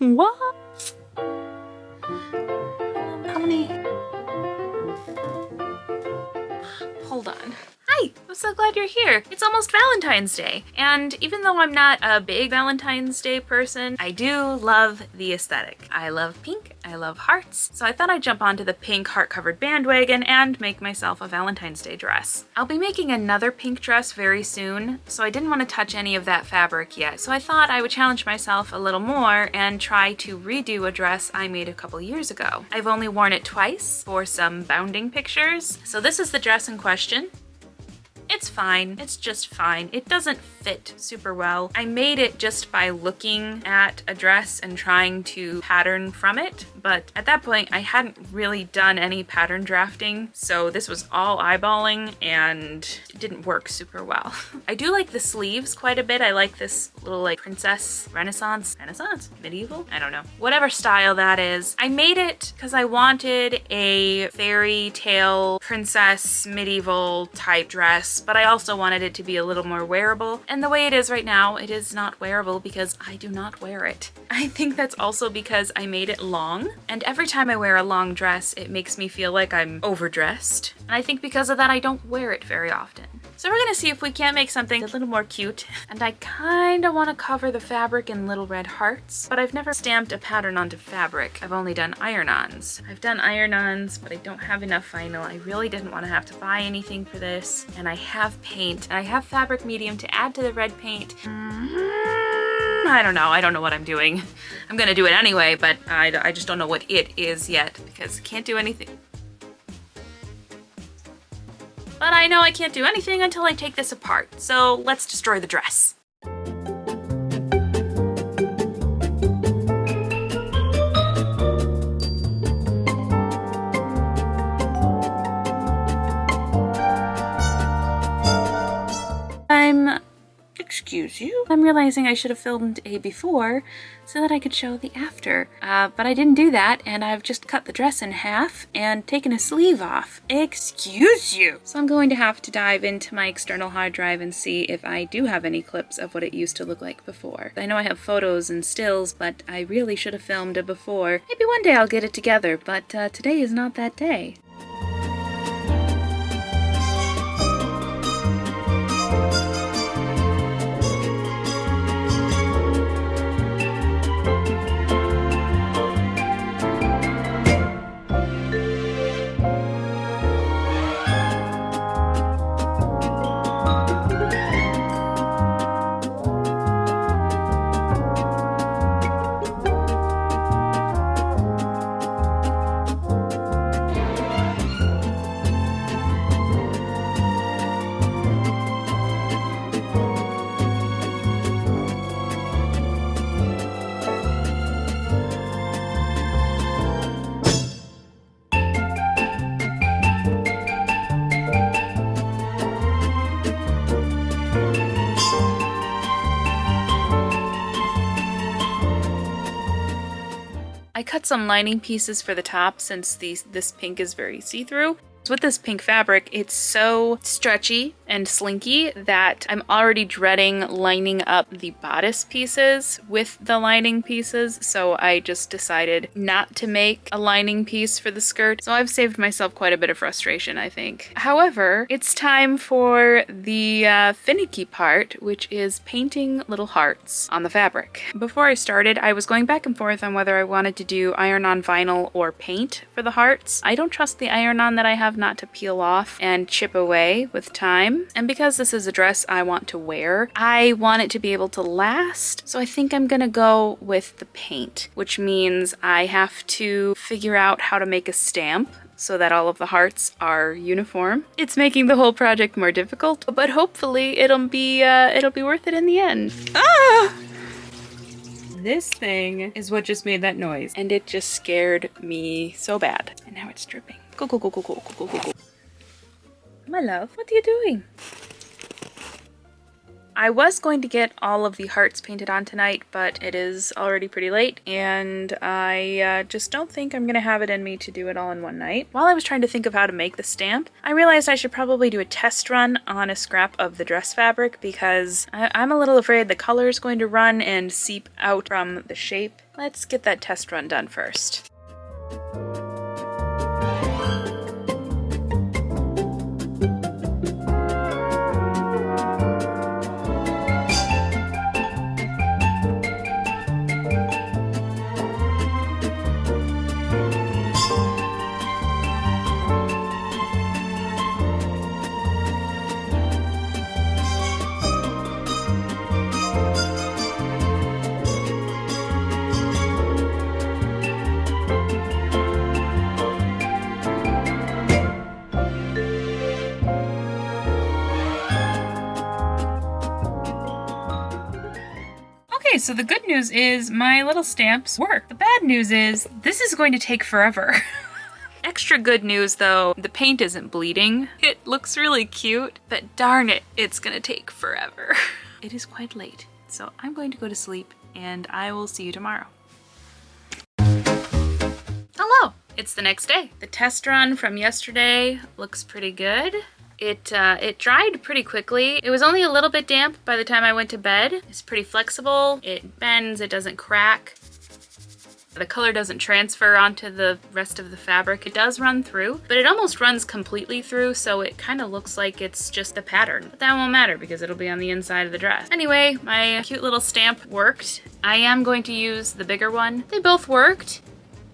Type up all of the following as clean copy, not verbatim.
What? How many? Hold on. Hi! I'm so glad you're here. It's almost Valentine's Day. And even though I'm not a big Valentine's Day person, I do love the aesthetic. I love pink, I love hearts, so I thought I'd jump onto the pink heart-covered bandwagon and make myself a Valentine's Day dress. I'll be making another pink dress very soon, so I didn't want to touch any of that fabric yet, so I thought I would challenge myself a little more and try to redo a dress I made a couple years ago. I've only worn it twice for some bounding pictures, so this is the dress in question. It's fine. It's just fine. It doesn't fit super well. I made it just by looking at a dress and trying to pattern from it, but at that point I hadn't really done any pattern drafting, so this was all eyeballing and it didn't work super well. I do like the sleeves quite a bit. I like this little like princess renaissance, medieval? I don't know. Whatever style that is. I made it because I wanted a fairy tale princess medieval type dress, but I also wanted it to be a little more wearable. And the way it is right now, it is not wearable because I do not wear it. I think that's also because I made it long, and every time I wear a long dress, it makes me feel like I'm overdressed. And I think because of that, I don't wear it very often. So we're gonna see if we can't make something a little more cute. And I kinda wanna cover the fabric in little red hearts, but I've never stamped a pattern onto fabric. I've only done iron-ons. I've done iron-ons, but I don't have enough vinyl. I really didn't wanna have to buy anything for this. And I have paint, and I have fabric medium to add to the red paint. I don't know what I'm doing. I'm gonna do it anyway, but I just don't know what it is yet because I can't do anything. But I know I can't do anything until I take this apart, so let's destroy the dress. Excuse you? I'm realizing I should have filmed a before so that I could show the after, but I didn't do that, and I've just cut the dress in half and taken a sleeve off. Excuse you! So I'm going to have to dive into my external hard drive and see if I do have any clips of what it used to look like before. I know I have photos and stills, but I really should have filmed a before. Maybe one day I'll get it together, but today is not that day. I cut some lining pieces for the top since this pink is very see-through. With this pink fabric, it's so stretchy and slinky that I'm already dreading lining up the bodice pieces with the lining pieces, so I just decided not to make a lining piece for the skirt. So I've saved myself quite a bit of frustration, I think. However, it's time for the finicky part, which is painting little hearts on the fabric. Before I started, I was going back and forth on whether I wanted to do iron-on vinyl or paint for the hearts. I don't trust the iron-on that I have not to peel off and chip away with time. And because this is a dress I want to wear, I want it to be able to last. So I think I'm gonna go with the paint, which means I have to figure out how to make a stamp so that all of the hearts are uniform. It's making the whole project more difficult, but hopefully it'll be worth it in the end. Ah! This thing is what just made that noise, and it just scared me so bad. And now it's dripping. Go, go, go, go, go, go, go, go. My love, what are you doing? I was going to get all of the hearts painted on tonight, but it is already pretty late, and I just don't think I'm gonna have it in me to do it all in one night. While I was trying to think of how to make the stamp, I realized I should probably do a test run on a scrap of the dress fabric because I'm a little afraid the color is going to run and seep out from the shape. Let's get that test run done first. Okay, so the good news is my little stamps work. The bad news is this is going to take forever. Extra good news though, the paint isn't bleeding. It looks really cute, but darn it, it's gonna take forever. It is quite late, so I'm going to go to sleep and I will see you tomorrow. Hello, it's the next day. The test run from yesterday looks pretty good. It dried pretty quickly. It was only a little bit damp by the time I went to bed. It's pretty flexible. It bends, it doesn't crack. The color doesn't transfer onto the rest of the fabric. It does run through, but it almost runs completely through, so it kind of looks like it's just a pattern. But that won't matter because it'll be on the inside of the dress. Anyway, my cute little stamp worked. I am going to use the bigger one. They both worked.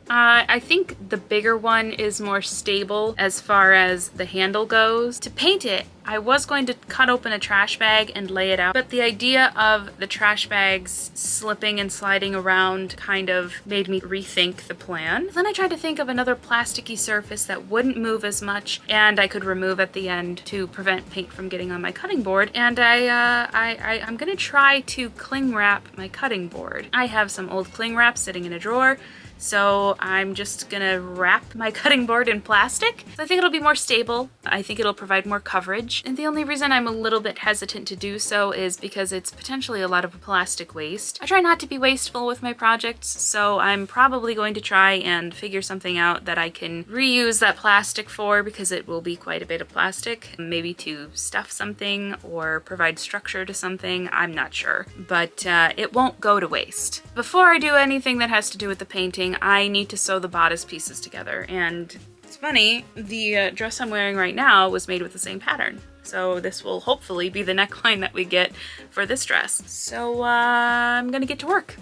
I think the bigger one is more stable as far as the handle goes. To paint it, I was going to cut open a trash bag and lay it out, but the idea of the trash bags slipping and sliding around kind of made me rethink the plan. Then I tried to think of another plasticky surface that wouldn't move as much and I could remove at the end to prevent paint from getting on my cutting board, and I'm gonna try to cling wrap my cutting board. I have some old cling wrap sitting in a drawer, so I'm just gonna wrap my cutting board in plastic. So I think it'll be more stable. I think it'll provide more coverage. And the only reason I'm a little bit hesitant to do so is because it's potentially a lot of plastic waste. I try not to be wasteful with my projects, so I'm probably going to try and figure something out that I can reuse that plastic for, because it will be quite a bit of plastic. Maybe to stuff something or provide structure to something, I'm not sure. But it won't go to waste. Before I do anything that has to do with the painting, I need to sew the bodice pieces together, and it's funny, the dress I'm wearing right now was made with the same pattern. So this will hopefully be the neckline that we get for this dress. So I'm gonna get to work.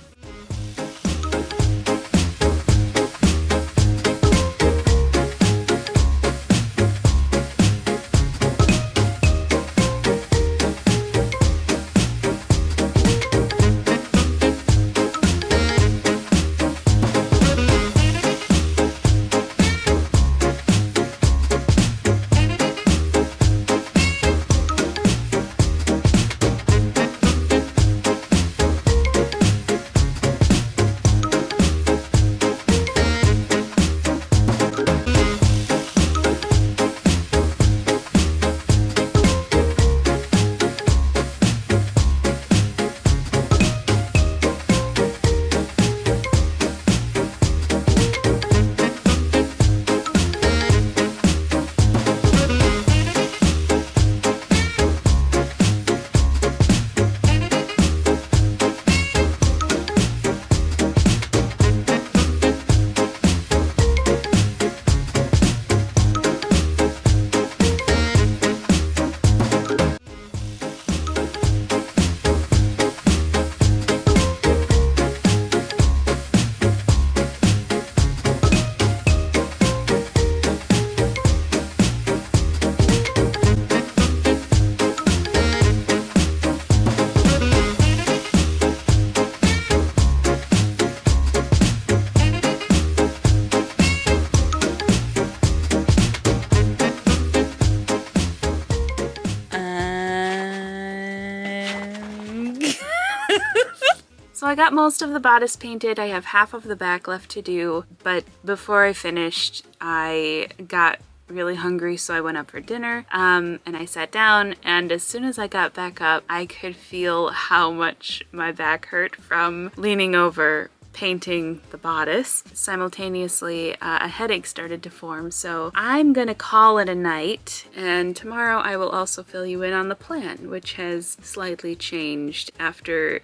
So I got most of the bodice painted. I have half of the back left to do, but before I finished, I got really hungry, so I went up for dinner, and I sat down, and as soon as I got back up, I could feel how much my back hurt from leaning over painting the bodice. Simultaneously, a headache started to form, so I'm gonna call it a night, and tomorrow I will also fill you in on the plan, which has slightly changed after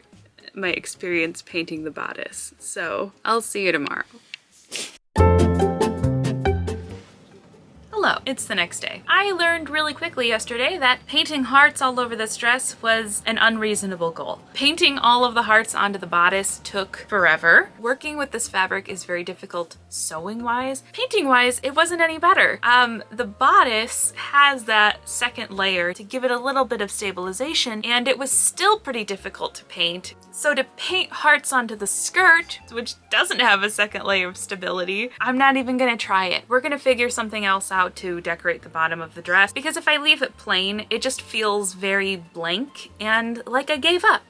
my experience painting the bodice. So I'll see you tomorrow. Hello, it's the next day. I learned really quickly yesterday that painting hearts all over this dress was an unreasonable goal. Painting all of the hearts onto the bodice took forever. Working with this fabric is very difficult sewing-wise. Painting-wise, it wasn't any better. The bodice has that second layer to give it a little bit of stabilization, and it was still pretty difficult to paint. So to paint hearts onto the skirt, which doesn't have a second layer of stability, I'm not even gonna try it. We're gonna figure something else out to decorate the bottom of the dress, because if I leave it plain, it just feels very blank and like I gave up,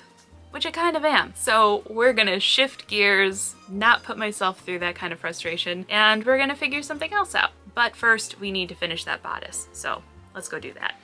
which I kind of am. So we're gonna shift gears, not put myself through that kind of frustration, and we're gonna figure something else out. But first, we need to finish that bodice, so let's go do that.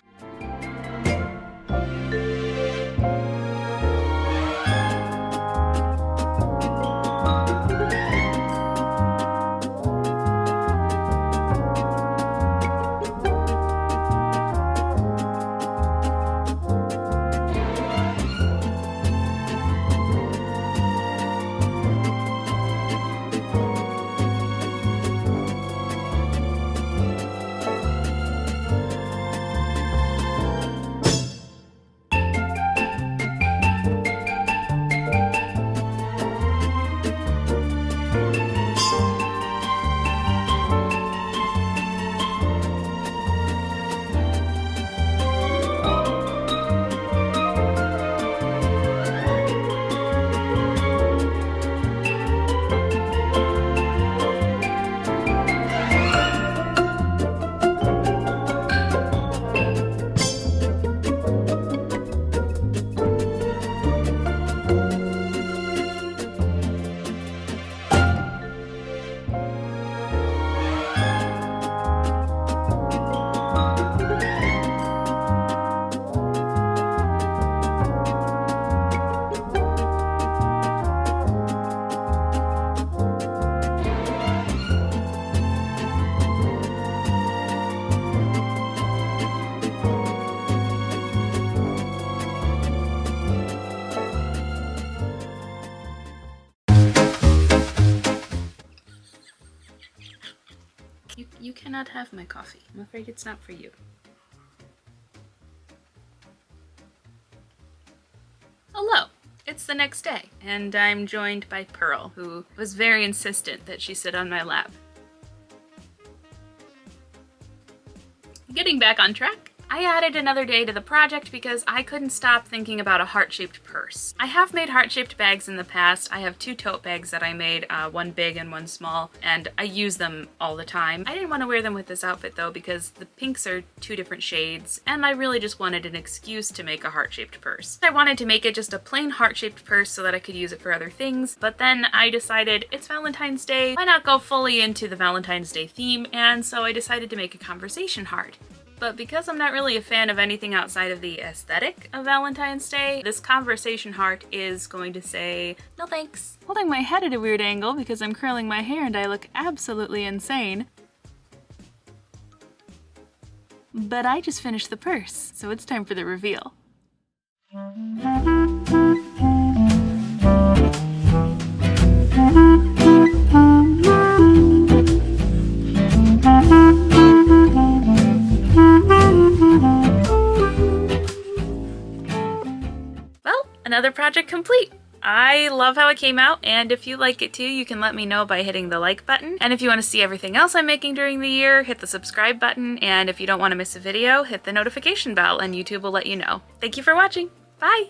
You cannot have my coffee. I'm afraid it's not for you. Hello! It's the next day, and I'm joined by Pearl, who was very insistent that she sit on my lap. Getting back on track, I added another day to the project because I couldn't stop thinking about a heart-shaped purse. I have made heart-shaped bags in the past. I have 2 tote bags that I made, one big and one small, and I use them all the time. I didn't want to wear them with this outfit though because the pinks are 2 different shades, and I really just wanted an excuse to make a heart-shaped purse. I wanted to make it just a plain heart-shaped purse so that I could use it for other things, but then I decided it's Valentine's Day, why not go fully into the Valentine's Day theme, and so I decided to make a conversation heart. But because I'm not really a fan of anything outside of the aesthetic of Valentine's Day, this conversation heart is going to say, no thanks. Holding my head at a weird angle because I'm curling my hair and I look absolutely insane. But I just finished the purse, so it's time for the reveal. Another project complete. I love how it came out, and if you like it too, you can let me know by hitting the like button. And if you want to see everything else I'm making during the year, hit the subscribe button, and if you don't want to miss a video, hit the notification bell and YouTube will let you know. Thank you for watching. Bye!